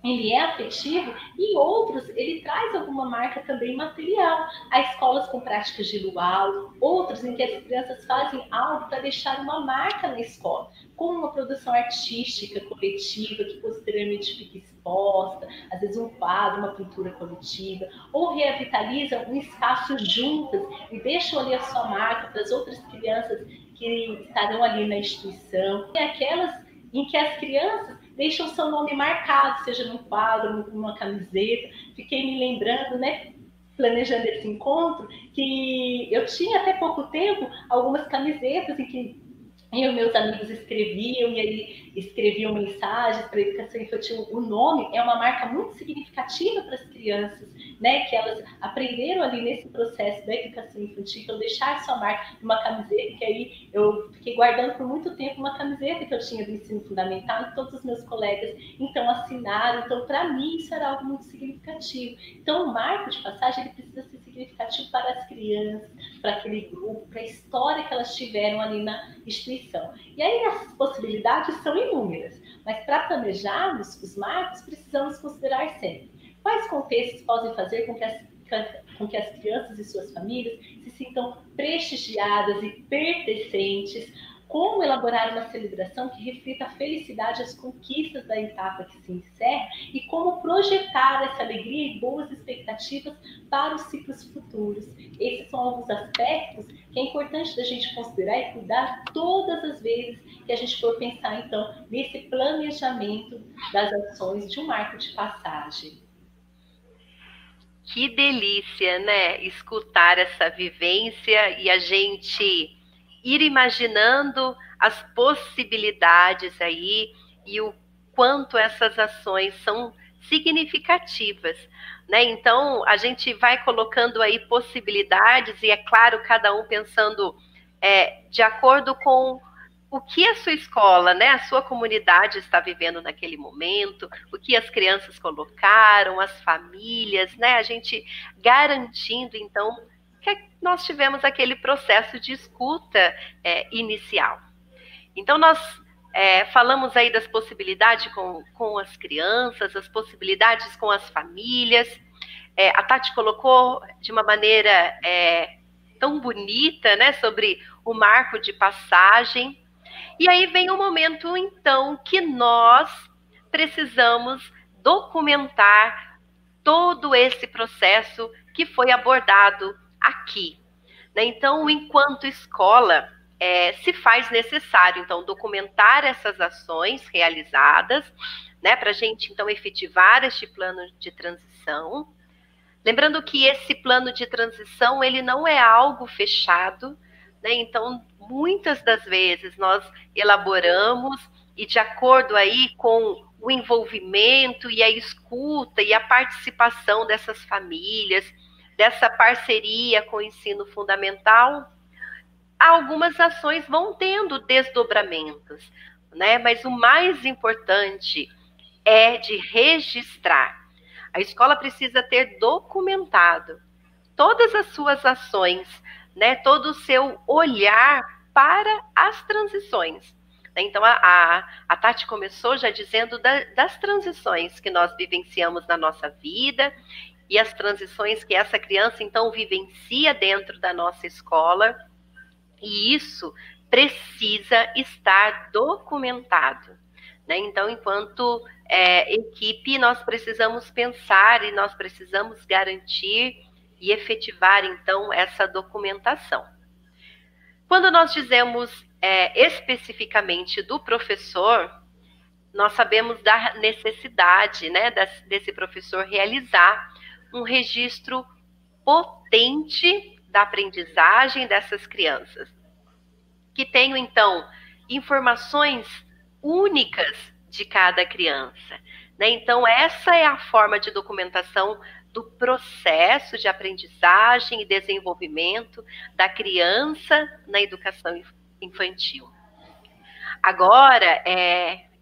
Speaker 5: ele é afetivo e outros ele traz alguma marca também material. Há escolas com práticas de luau, outros em que as crianças fazem algo para deixar uma marca na escola, como uma produção artística coletiva que posteriormente fica exposta, às vezes um quadro, uma pintura coletiva, ou revitalizam um espaço juntas e deixam ali a sua marca para as outras crianças que estarão ali na instituição. E aquelas em que as crianças deixam o seu nome marcado, seja num quadro, numa camiseta. Fiquei me lembrando, né, planejando esse encontro, que eu tinha até pouco tempo algumas camisetas em que eu e meus amigos escreviam, e aí escreviam mensagens para a educação infantil. O nome é uma marca muito significativa para as crianças, né? Que elas aprenderam ali nesse processo da educação infantil, então deixar sua marca numa camiseta, que aí eu fiquei guardando por muito tempo uma camiseta que eu tinha do ensino fundamental, e todos os meus colegas então assinaram. Então, para mim, isso era algo muito significativo. Então, o marco de passagem ele precisa ser significativo para as crianças, para aquele grupo, para a história que elas tiveram ali na instituição. E aí as possibilidades são inúmeras, mas para planejarmos os marcos, precisamos considerar sempre quais contextos podem fazer com que as crianças e suas famílias se sintam prestigiadas e pertencentes, como elaborar uma celebração que reflita a felicidade e as conquistas da etapa que se encerra e como projetar essa alegria e boas expectativas para os ciclos futuros. Esses são alguns aspectos que é importante da gente considerar e cuidar todas as vezes que a gente for pensar, então, nesse planejamento das ações de um marco de passagem.
Speaker 4: Que delícia, né? Escutar essa vivência e a gente ir imaginando as possibilidades aí e o quanto essas ações são significativas, né? Então, a gente vai colocando aí possibilidades e, é claro, cada um pensando de acordo com o que a sua escola, né, a sua comunidade está vivendo naquele momento, o que as crianças colocaram, as famílias, né, a gente garantindo, então, que nós tivemos aquele processo de escuta inicial. Então, nós falamos aí das possibilidades com as crianças, as possibilidades com as famílias. A Tati colocou de uma maneira tão bonita, né, sobre o marco de passagem. E aí vem o momento, então, que nós precisamos documentar todo esse processo que foi abordado aqui, né? Então, enquanto escola, se faz necessário, então, documentar essas ações realizadas, né, para a gente, então, efetivar este plano de transição. Lembrando que esse plano de transição, ele não é algo fechado, né? Então, muitas das vezes nós elaboramos e de acordo aí com o envolvimento e a escuta e a participação dessas famílias, dessa parceria com o ensino fundamental, algumas ações vão tendo desdobramentos, né? Mas o mais importante é de registrar. A escola precisa ter documentado todas as suas ações, né, todo o seu olhar para as transições. Então, a Tati começou já dizendo das transições que nós vivenciamos na nossa vida e as transições que essa criança, então, vivencia dentro da nossa escola. E isso precisa estar documentado, né? Então, enquanto equipe, nós precisamos pensar e nós precisamos garantir e efetivar, então, essa documentação. Quando nós dizemos especificamente do professor, nós sabemos da necessidade, né, desse professor realizar um registro potente da aprendizagem dessas crianças, que tenham, então, informações únicas de cada criança, né? Então, essa é a forma de documentação do processo de aprendizagem e desenvolvimento da criança na educação infantil. Agora,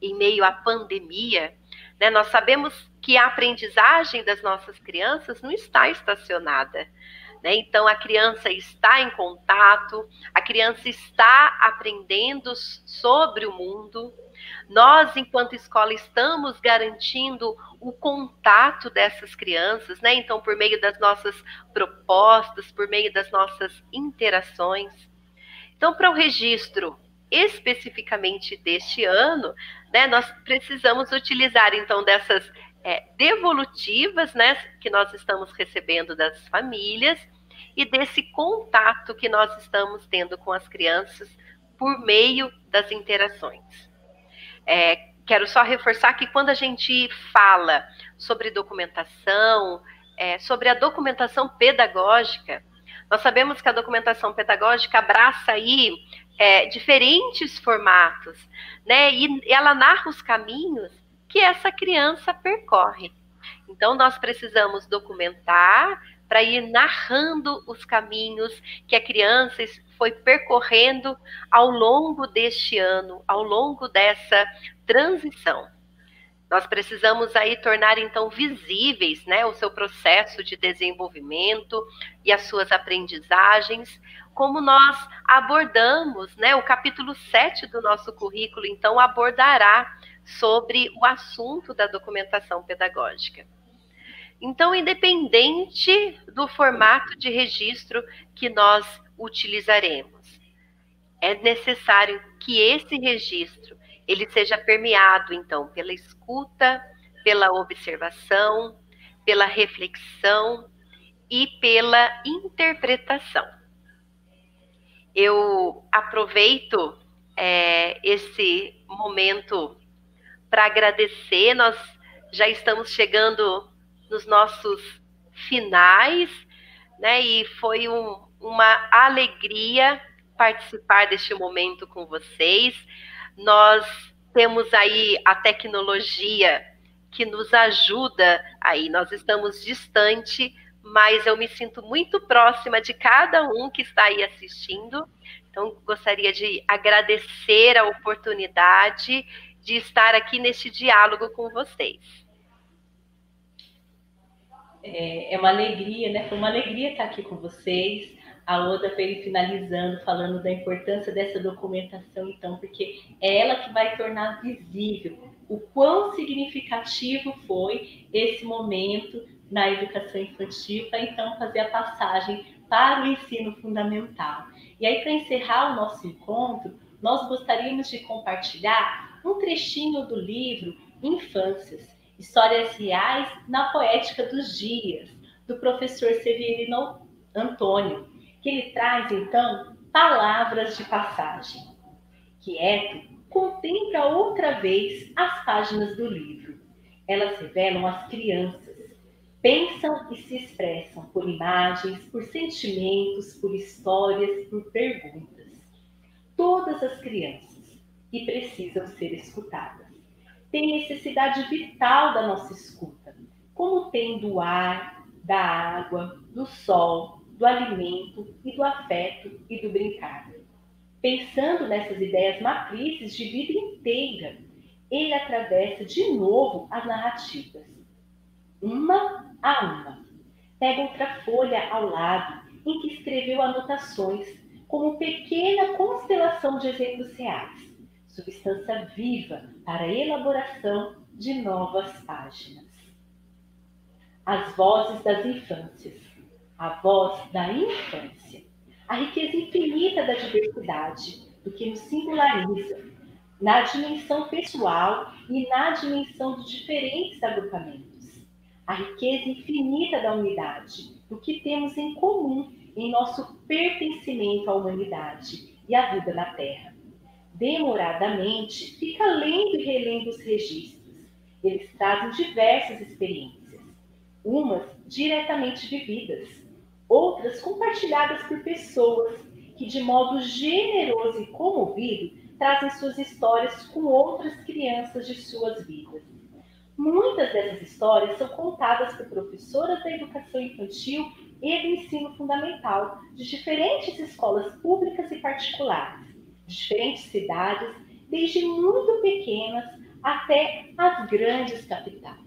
Speaker 4: em meio à pandemia, né, nós sabemos que a aprendizagem das nossas crianças não está estacionada, né? Então, a criança está em contato, a criança está aprendendo sobre o mundo. Nós, enquanto escola, estamos garantindo o contato dessas crianças, né? Então, por meio das nossas propostas, por meio das nossas interações. Então, para o registro especificamente deste ano, né, nós precisamos utilizar, então, dessas devolutivas, né, que nós estamos recebendo das famílias e desse contato que nós estamos tendo com as crianças por meio das interações. Quero só reforçar que quando a gente fala sobre documentação, sobre a documentação pedagógica, nós sabemos que a documentação pedagógica abraça aí diferentes formatos, né? E ela narra os caminhos que essa criança percorre. Então, nós precisamos documentar para ir narrando os caminhos que a criança foi percorrendo ao longo deste ano, ao longo dessa transição. Nós precisamos aí tornar, então, visíveis, né, o seu processo de desenvolvimento e as suas aprendizagens, como nós abordamos, né, o capítulo 7 do nosso currículo, então, abordará sobre o assunto da documentação pedagógica. Então, independente do formato de registro que nós utilizaremos, é necessário que esse registro ele seja permeado, então, pela escuta, pela observação, pela reflexão e pela interpretação. Eu aproveito esse momento para agradecer. Nós já estamos chegando nos nossos finais, né? E foi uma alegria participar deste momento com vocês. Nós temos aí a tecnologia que nos ajuda aí. Nós estamos distante, mas eu me sinto muito próxima de cada um que está aí assistindo. Então, gostaria de agradecer a oportunidade de estar aqui neste diálogo com vocês.
Speaker 5: É uma alegria, né? Foi uma alegria estar aqui com vocês. A Oda veio finalizando, falando da importância dessa documentação, então, porque é ela que vai tornar visível o quão significativo foi esse momento na educação infantil, para então fazer a passagem para o ensino fundamental. E aí, para encerrar o nosso encontro, nós gostaríamos de compartilhar um trechinho do livro Infâncias, Histórias Reais na Poética dos Dias, do professor Severino Antônio, que ele traz, então, palavras de passagem. Quieto, contempla outra vez as páginas do livro. Elas revelam as crianças. Pensam e se expressam por imagens, por sentimentos, por histórias, por perguntas. Todas as crianças, e precisam ser escutadas, têm necessidade vital da nossa escuta, como tem do ar, da água, do sol, do alimento e do afeto e do brincar. Pensando nessas ideias matrizes de vida inteira, ele atravessa de novo as narrativas, uma a uma. Pega outra folha ao lado, em que escreveu anotações, como pequena constelação de exemplos reais, substância viva para a elaboração de novas páginas. As vozes das infâncias, a voz da infância, a riqueza infinita da diversidade, do que nos singulariza, na dimensão pessoal e na dimensão de diferentes agrupamentos. A riqueza infinita da unidade, do que temos em comum em nosso pertencimento à humanidade e à vida na Terra. Demoradamente, fica lendo e relendo os registros. Eles trazem diversas experiências, umas diretamente vividas, outras compartilhadas por pessoas que, de modo generoso e comovido, trazem suas histórias com outras crianças de suas vidas. Muitas dessas histórias são contadas por professoras da educação infantil e do ensino fundamental, de diferentes escolas públicas e particulares, de diferentes cidades, desde muito pequenas até as grandes capitais.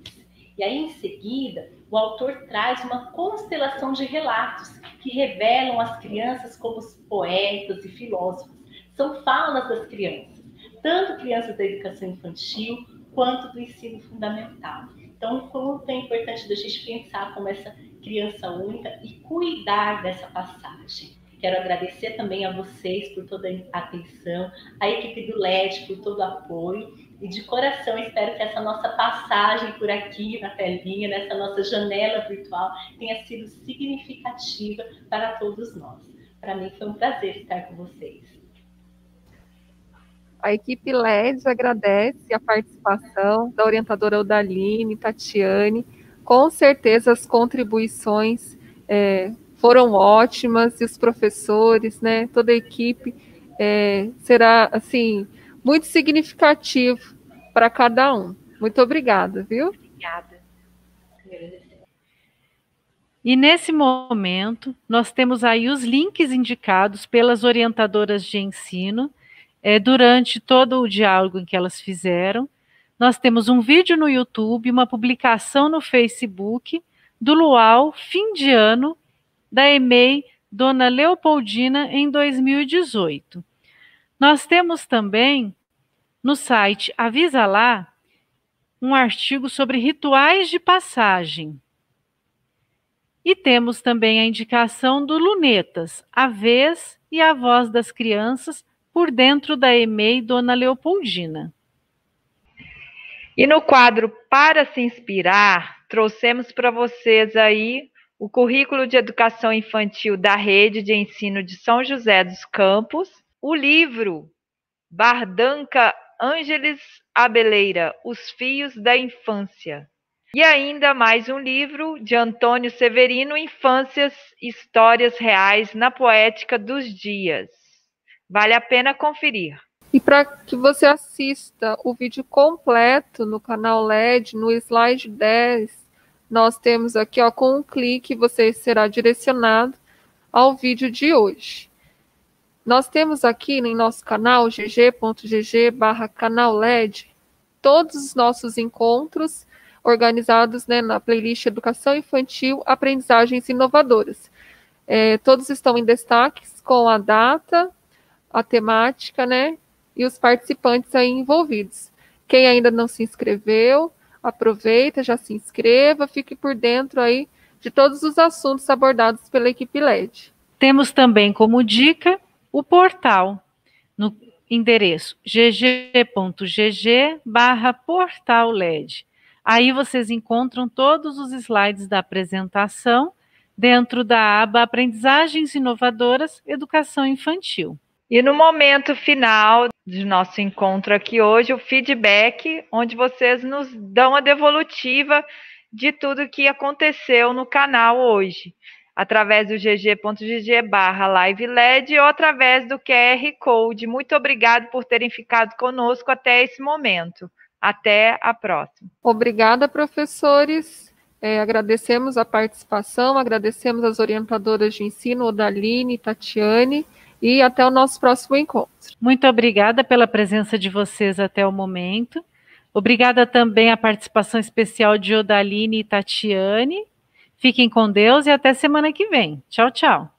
Speaker 5: E aí, em seguida, o autor traz uma constelação de relatos que revelam as crianças como poetas e filósofos. São falas das crianças, tanto crianças da educação infantil quanto do ensino fundamental. Então, como é importante da gente pensar como essa criança única e cuidar dessa passagem. Quero agradecer também a vocês por toda a atenção, a equipe do LED por todo o apoio, e de coração espero que essa nossa passagem por aqui na telinha, nessa nossa janela virtual, tenha sido significativa para todos nós. Para mim foi um prazer estar com vocês.
Speaker 3: A equipe LED agradece a participação da orientadora Odaline, Tatiane. Com certeza as contribuições foram ótimas, e os professores, né, toda a equipe, será assim muito significativo para cada um. Muito obrigada, viu?
Speaker 4: Obrigada.
Speaker 1: E nesse momento, nós temos aí os links indicados pelas orientadoras de ensino, durante todo o diálogo em que elas fizeram. Nós temos um vídeo no YouTube, uma publicação no Facebook, do Luau, fim de ano, da EMEI Dona Leopoldina, em 2018. Nós temos também, no site Avisa Lá, um artigo sobre rituais de passagem. E temos também a indicação do Lunetas, A Vez e a Voz das Crianças, por dentro da EMEI Dona Leopoldina.
Speaker 2: E no quadro Para se Inspirar, trouxemos para vocês aí o currículo de educação infantil da Rede de Ensino de São José dos Campos, o livro Bardanca Ângeles Abeleira, Os Fios da Infância. E ainda mais um livro de Antônio Severino, Infâncias, Histórias Reais na Poética dos Dias. Vale a pena conferir.
Speaker 3: E para que você assista o vídeo completo no canal LED, no slide 10, nós temos aqui, ó, com um clique, você será direcionado ao vídeo de hoje. Nós temos aqui em nosso canal, gg.gg/canal LED, todos os nossos encontros organizados, né, na playlist Educação Infantil, Aprendizagens Inovadoras. Todos estão em destaques com a data, a temática, né, e os participantes aí envolvidos. Quem ainda não se inscreveu, aproveita, já se inscreva, fique por dentro aí de todos os assuntos abordados pela equipe LED.
Speaker 1: Temos também como dica o portal, no endereço gg.gg/portal LED. Aí vocês encontram todos os slides da apresentação dentro da aba Aprendizagens Inovadoras, Educação Infantil.
Speaker 2: E no momento final de nosso encontro aqui hoje, o feedback, onde vocês nos dão a devolutiva de tudo que aconteceu no canal hoje, através do gg.gg/live-led ou através do QR Code. Muito obrigado por terem ficado conosco até esse momento. Até a próxima.
Speaker 3: Obrigada, professores. Agradecemos a participação, agradecemos as orientadoras de ensino, Odaline e Tatiane, e até o nosso próximo encontro.
Speaker 1: Muito obrigada pela presença de vocês até o momento. Obrigada também à participação especial de Odaline e Tatiane. Fiquem com Deus e até semana que vem. Tchau, tchau.